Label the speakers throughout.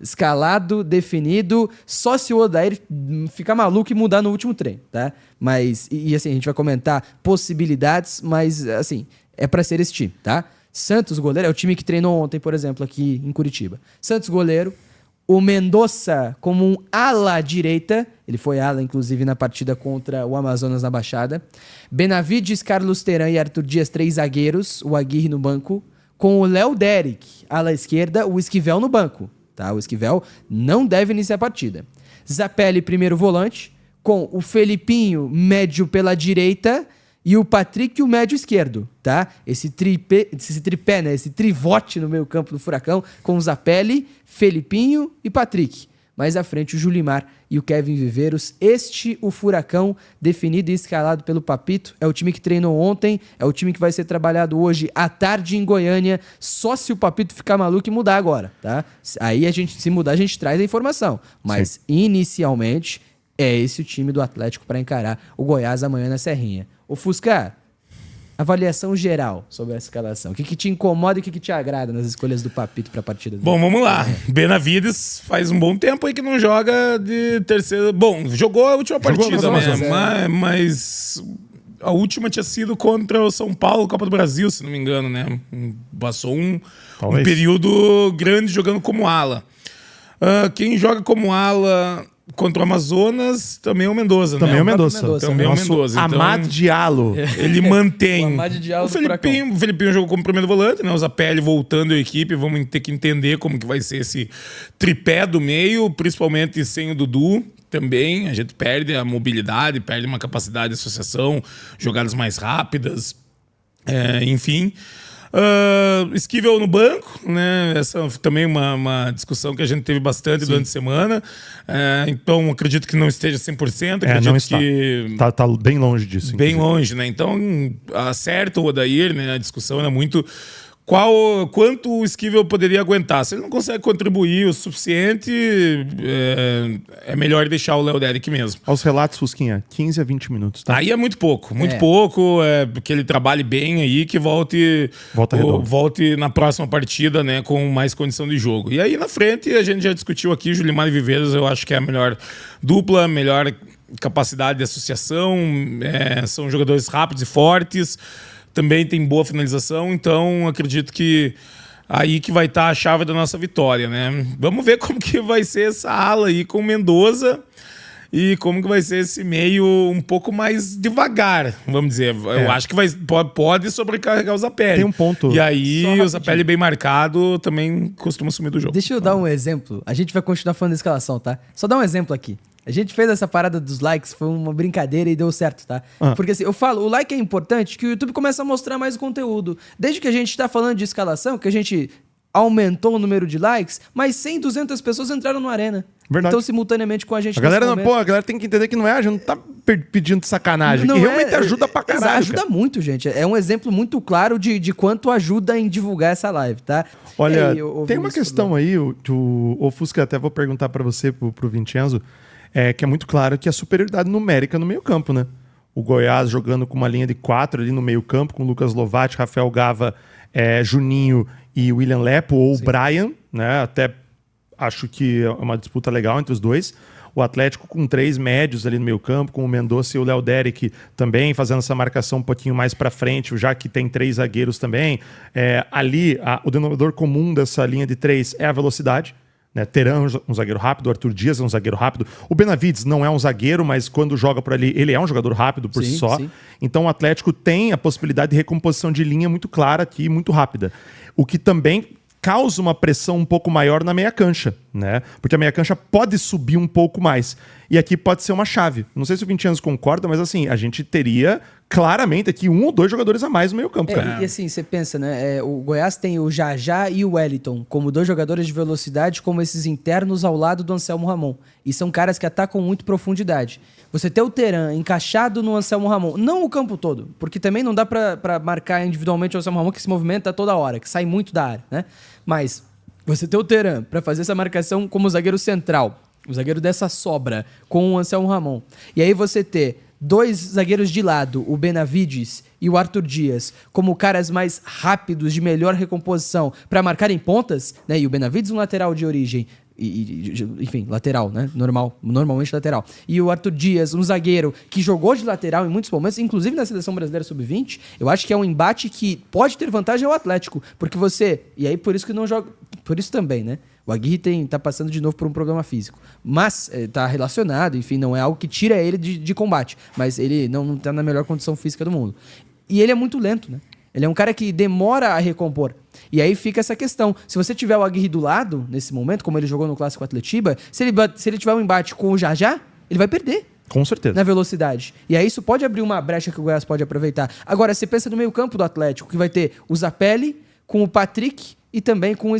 Speaker 1: Escalado, definido, só se o Odair ficar maluco e mudar no último treino, tá? Mas, e assim, a gente vai comentar possibilidades, mas assim, é pra ser esse time, tá? Santos, goleiro, é o time que treinou ontem, por exemplo, aqui em Curitiba. Santos, goleiro. O Mendonça como um ala direita. Ele foi ala, inclusive, na partida contra o Amazonas na Baixada. Benavides, Carlos Teran e Arthur Dias, 3 zagueiros. O Aguirre no banco. Com o Léo Derek, ala esquerda. O Esquivel no banco. Tá? O Esquivel não deve iniciar a partida. Zapelli, primeiro volante. Com o Felipinho, médio pela direita. E o Patrick, o médio esquerdo, tá? Esse tripé, né? Esse trivote no meio campo do Furacão, com o Zapelli, Felipinho e Patrick. Mais à frente, o Julimar e o Kevin Viveiros. O Furacão, definido e escalado pelo Papito. É o time que treinou ontem, é o time que vai ser trabalhado hoje à tarde em Goiânia. Só se o Papito ficar maluco e mudar agora, tá? Aí, se mudar, a gente traz a informação. Mas, inicialmente, é esse o time do Atlético para encarar o Goiás amanhã na Serrinha. Ô Fusca, avaliação geral sobre essa escalação. O que te incomoda e o que te agrada nas escolhas do Papito para a partida dele?
Speaker 2: Bom, vamos lá. Benavides faz um bom tempo aí que não joga de terceira... Bom, jogou a última partida, né? Mas a última tinha sido contra o São Paulo, Copa do Brasil, se não me engano, né? Passou um período grande jogando como ala. Quem joga como ala... Contra o Amazonas, também é o Mendoza,
Speaker 3: também
Speaker 2: né?
Speaker 3: É o Mendoza.
Speaker 2: Também é o Mendoza.
Speaker 3: Então, Amad Diallo.
Speaker 2: Ele mantém.
Speaker 1: O Amad Diallo
Speaker 2: o Felipinho jogou como primeiro volante, né? O Zapelli voltando à equipe. Vamos ter que entender como que vai ser esse tripé do meio, principalmente sem o Dudu. Também a gente perde a mobilidade, perde uma capacidade de associação, jogadas mais rápidas, enfim. Esquivel no banco, né? Essa também uma discussão que a gente teve bastante durante a semana. Então, acredito que não esteja 100%. Acredito
Speaker 3: não está.
Speaker 2: Que
Speaker 3: tá bem longe disso.
Speaker 2: Bem longe, né? Então, acerta o Odair, né? A discussão era muito... Quanto o Esquivel poderia aguentar? Se ele não consegue contribuir o suficiente, é melhor deixar o Léo Derek mesmo.
Speaker 3: Aos relatos, Fusquinha, 15 a 20 minutos, tá?
Speaker 2: Aí é muito pouco, pouco, que ele trabalhe bem aí, que volte na próxima partida, né, com mais condição de jogo. E aí na frente, a gente já discutiu aqui, Julimar e Viveiros, eu acho que é a melhor dupla, melhor capacidade de associação, são jogadores rápidos e fortes, também tem boa finalização, então acredito que aí que vai estar a chave da nossa vitória, né? Vamos ver como que vai ser essa ala aí com o Mendoza e como que vai ser esse meio um pouco mais devagar, vamos dizer. Eu acho que pode sobrecarregar o Zapelli.
Speaker 3: Tem um ponto.
Speaker 2: E aí o Zapelli bem marcado também costuma sumir do jogo.
Speaker 1: Deixa eu dar um exemplo. A gente vai continuar falando da escalação, tá? Só dar um exemplo aqui. A gente fez essa parada dos likes, foi uma brincadeira e deu certo, tá? Porque assim, eu falo, o like é importante que o YouTube começa a mostrar mais o conteúdo. Desde que a gente tá falando de escalação, que a gente aumentou o número de likes, mas 100, 200 pessoas entraram no Arena.
Speaker 3: Verdade.
Speaker 1: Então, simultaneamente com a gente.
Speaker 3: A galera tem que entender que não é, a gente não tá pedindo sacanagem, que realmente ajuda pra caralho.
Speaker 1: Ajuda muito, gente. É um exemplo muito claro de quanto ajuda em divulgar essa live, tá?
Speaker 3: Olha, tem uma questão aí, o Fusca, até vou perguntar pra você, pro Vincenzo, que é muito claro que a superioridade numérica no meio campo, né? O Goiás jogando com uma linha de 4 ali no meio campo, com Lucas Lovatti, Rafael Gava, Juninho e William Lepo, ou o Brian, né? Até acho que é uma disputa legal entre os dois. O Atlético com 3 médios ali no meio campo, com o Mendonça e o Léo Derek também, fazendo essa marcação um pouquinho mais para frente, já que tem 3 zagueiros também. Ali, o denominador comum dessa linha de 3 é a velocidade. Né? Teran um zagueiro rápido, o Arthur Dias é um zagueiro rápido. O Benavides não é um zagueiro, mas quando joga por ali, ele é um jogador rápido por si só. Sim. Então o Atlético tem a possibilidade de recomposição de linha muito clara aqui, muito rápida. O que também causa uma pressão um pouco maior na meia cancha, né? Porque a meia cancha pode subir um pouco mais. E aqui pode ser uma chave. Não sei se o Vincenzo concorda, mas assim, a gente teria claramente aqui 1 ou 2 jogadores a mais no meio campo.
Speaker 1: E assim, você pensa, né? O Goiás tem o Jajá e o Wellington como 2 jogadores de velocidade, como esses internos ao lado do Anselmo Ramon. E são caras que atacam muito profundidade. Você ter o Teran encaixado no Anselmo Ramon, não o campo todo, porque também não dá pra marcar individualmente o Anselmo Ramon, que se movimenta toda hora, que sai muito da área, né? Mas você ter o Teran pra fazer essa marcação como zagueiro central, o zagueiro dessa sobra, com o Anselmo Ramon. E aí você ter 2 zagueiros de lado, o Benavides e o Arthur Dias, como caras mais rápidos, de melhor recomposição, para marcarem pontas, né? E o Benavides um lateral de origem, enfim, lateral, né? Normalmente lateral. E o Arthur Dias, um zagueiro que jogou de lateral em muitos momentos, inclusive na Seleção Brasileira Sub-20, eu acho que é um embate que pode ter vantagem ao Atlético, porque e aí por isso que não joga, por isso também, né? O Aguirre tá passando de novo por um problema físico. Mas tá relacionado, enfim, não é algo que tira ele de combate. Mas ele não tá na melhor condição física do mundo. E ele é muito lento, né? Ele é um cara que demora a recompor. E aí fica essa questão. Se você tiver o Aguirre do lado, nesse momento, como ele jogou no Clássico Atletiba, se ele tiver um embate com o Jajá, ele vai perder.
Speaker 3: Com certeza.
Speaker 1: Na velocidade. E aí isso pode abrir uma brecha que o Goiás pode aproveitar. Agora, você pensa no meio campo do Atlético, que vai ter o Zapelli com o Patrick e também com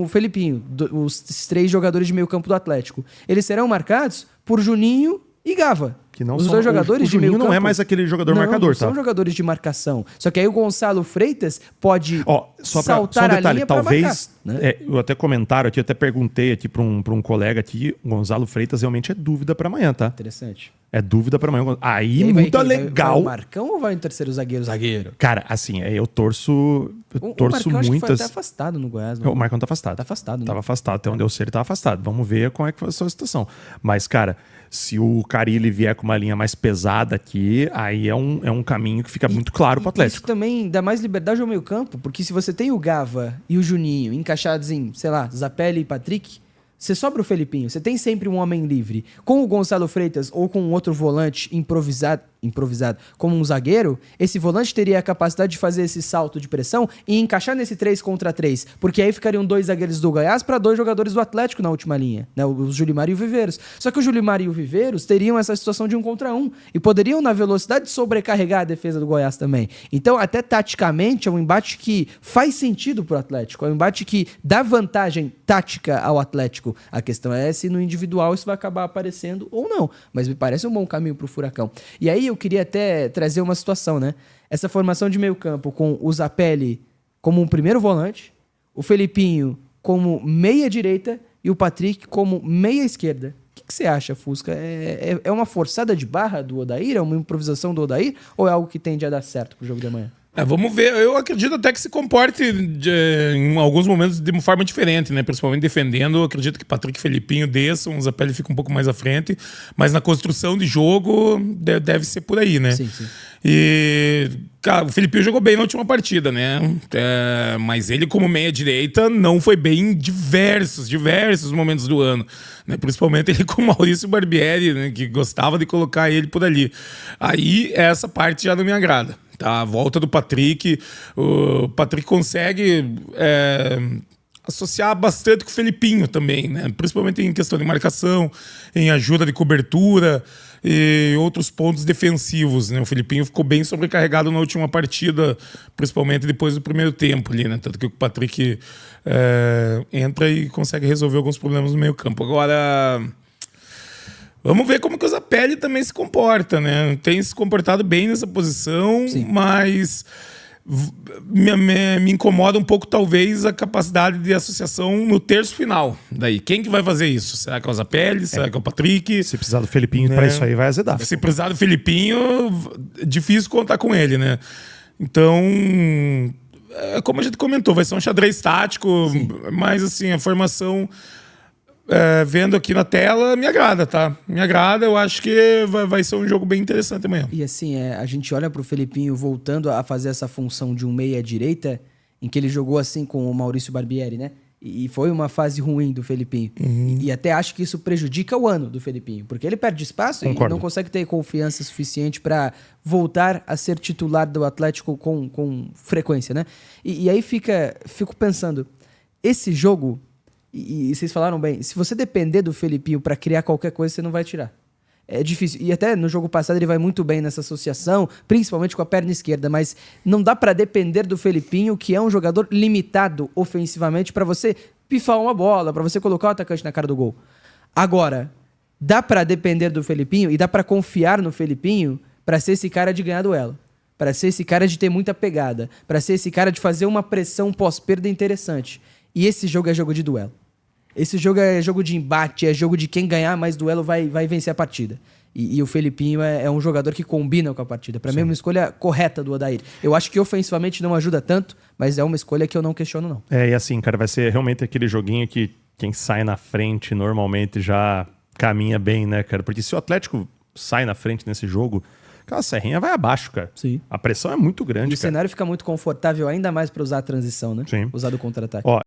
Speaker 1: o Felipinho, os 3 jogadores de meio campo do Atlético. Eles serão marcados por Juninho e Gava.
Speaker 3: Que não
Speaker 1: os
Speaker 3: são,
Speaker 1: dois jogadores
Speaker 3: o
Speaker 1: de meio
Speaker 3: Juninho
Speaker 1: campo.
Speaker 3: não é mais aquele jogador marcador, tá?
Speaker 1: São jogadores de marcação. Só que aí o Gonçalo Freitas pode
Speaker 3: só
Speaker 1: saltar
Speaker 3: um detalhe,
Speaker 1: a linha para marcar.
Speaker 3: talvez,
Speaker 1: né?
Speaker 3: Eu até comentaram aqui, eu até perguntei aqui para um colega aqui, o Gonçalo Freitas realmente é dúvida para amanhã, tá?
Speaker 1: Interessante.
Speaker 3: É dúvida para amanhã. Aí
Speaker 1: e
Speaker 3: muda
Speaker 1: vai,
Speaker 3: legal.
Speaker 1: Vai o Marcão ou vai o terceiro zagueiro?
Speaker 3: Cara, assim, eu torço
Speaker 1: O Marcão
Speaker 3: muitas.
Speaker 1: acho que foi até afastado no Goiás.
Speaker 3: O Marcão tá afastado.
Speaker 1: Tá afastado, né?
Speaker 3: Tava afastado, até onde eu sei ele tava afastado. Vamos ver como é que foi a sua situação. Mas, cara, se o Carille vier com uma linha mais pesada aqui, aí é um caminho que fica muito claro pro Atlético.
Speaker 1: Isso também dá mais liberdade ao meio campo, porque se você tem o Gava e o Juninho encaixados em, sei lá, Zapelli e Patrick, você sobra o Felipinho, você tem sempre um homem livre. Com o Gonçalo Freitas ou com outro volante improvisado, como um zagueiro, esse volante teria a capacidade de fazer esse salto de pressão e encaixar nesse 3 contra 3, porque aí ficariam 2 zagueiros do Goiás para 2 jogadores do Atlético na última linha, né? O Julimar e o Viveiros. Só que o Julimar e o Viveiros teriam essa situação de 1 contra 1 e poderiam, na velocidade, sobrecarregar a defesa do Goiás também. Então, até taticamente, é um embate que faz sentido pro Atlético, é um embate que dá vantagem tática ao Atlético. A questão é se no individual isso vai acabar aparecendo ou não, mas me parece um bom caminho pro Furacão. E aí eu queria até trazer uma situação, né? Essa formação de meio campo com o Zapelli como um primeiro volante, o Felipinho como meia direita e o Patrick como meia esquerda. O que você acha, Fusca? É uma forçada de barra do Odair? É uma improvisação do Odair? Ou é algo que tende a dar certo pro jogo de amanhã?
Speaker 2: Vamos ver. Eu acredito até que se comporte em alguns momentos de uma forma diferente, né? Principalmente defendendo. Eu acredito que Patrick e Felipinho desçam, o Zapelli fica um pouco mais à frente. Mas na construção de jogo deve ser por aí, né?
Speaker 1: Sim.
Speaker 2: E, cara, o Felipinho jogou bem na última partida, né? Mas ele, como meia-direita, não foi bem em diversos momentos do ano. Né? Principalmente ele com o Maurício Barbieri, né? Que gostava de colocar ele por ali. Aí, essa parte já não me agrada. Tá, a volta do Patrick, o Patrick consegue associar bastante com o Felipinho também, né? Principalmente em questão de marcação, em ajuda de cobertura e outros pontos defensivos, né? O Felipinho ficou bem sobrecarregado na última partida, principalmente depois do primeiro tempo ali, né? Tanto que o Patrick entra e consegue resolver alguns problemas no meio campo. Agora, vamos ver como que o Zapelli também se comporta, né? Tem se comportado bem nessa posição, sim, mas me incomoda um pouco, talvez, a capacidade de associação no terço final. Daí, quem que vai fazer isso? Será que é o Zapelli? Será que é o Patrick?
Speaker 3: Se precisar do Felipinho para isso aí, vai azedar.
Speaker 2: Se precisar do Felipinho, difícil contar com ele, né? Então, como a gente comentou, vai ser um xadrez tático, sim, mas assim, a formação... vendo aqui na tela, me agrada, tá? Me agrada, eu acho que vai ser um jogo bem interessante amanhã.
Speaker 1: E assim, a gente olha pro Felipinho voltando a fazer essa função de um meia-direita, em que ele jogou assim com o Maurício Barbieri, né? E foi uma fase ruim do Felipinho. E até acho que isso prejudica o ano do Felipinho, porque ele perde espaço. Concordo. E não consegue ter confiança suficiente para voltar a ser titular do Atlético com frequência, né? E aí fico pensando, esse jogo... E vocês falaram bem, se você depender do Felipinho para criar qualquer coisa, você não vai tirar. É difícil. E até no jogo passado ele vai muito bem nessa associação, principalmente com a perna esquerda, mas não dá para depender do Felipinho, que é um jogador limitado ofensivamente, para você pifar uma bola, para você colocar o atacante na cara do gol. Agora, dá para depender do Felipinho e dá para confiar no Felipinho para ser esse cara de ganhar duelo, para ser esse cara de ter muita pegada, para ser esse cara de fazer uma pressão pós-perda interessante. E esse jogo é jogo de duelo. Esse jogo é jogo de embate, é jogo de quem ganhar mais duelo vai vencer a partida. E o Felipinho é um jogador que combina com a partida. Para mim é uma escolha correta do Odair. Eu acho que ofensivamente não ajuda tanto, mas é uma escolha que eu não questiono, não.
Speaker 3: E assim, cara, vai ser realmente aquele joguinho que quem sai na frente normalmente já caminha bem, né, cara? Porque se o Atlético sai na frente nesse jogo, aquela serrinha vai abaixo, cara.
Speaker 1: Sim.
Speaker 3: A pressão é muito grande,
Speaker 1: E o cenário fica muito confortável ainda mais para usar a transição, né?
Speaker 3: Sim.
Speaker 1: Usar do contra-ataque.
Speaker 3: Ó,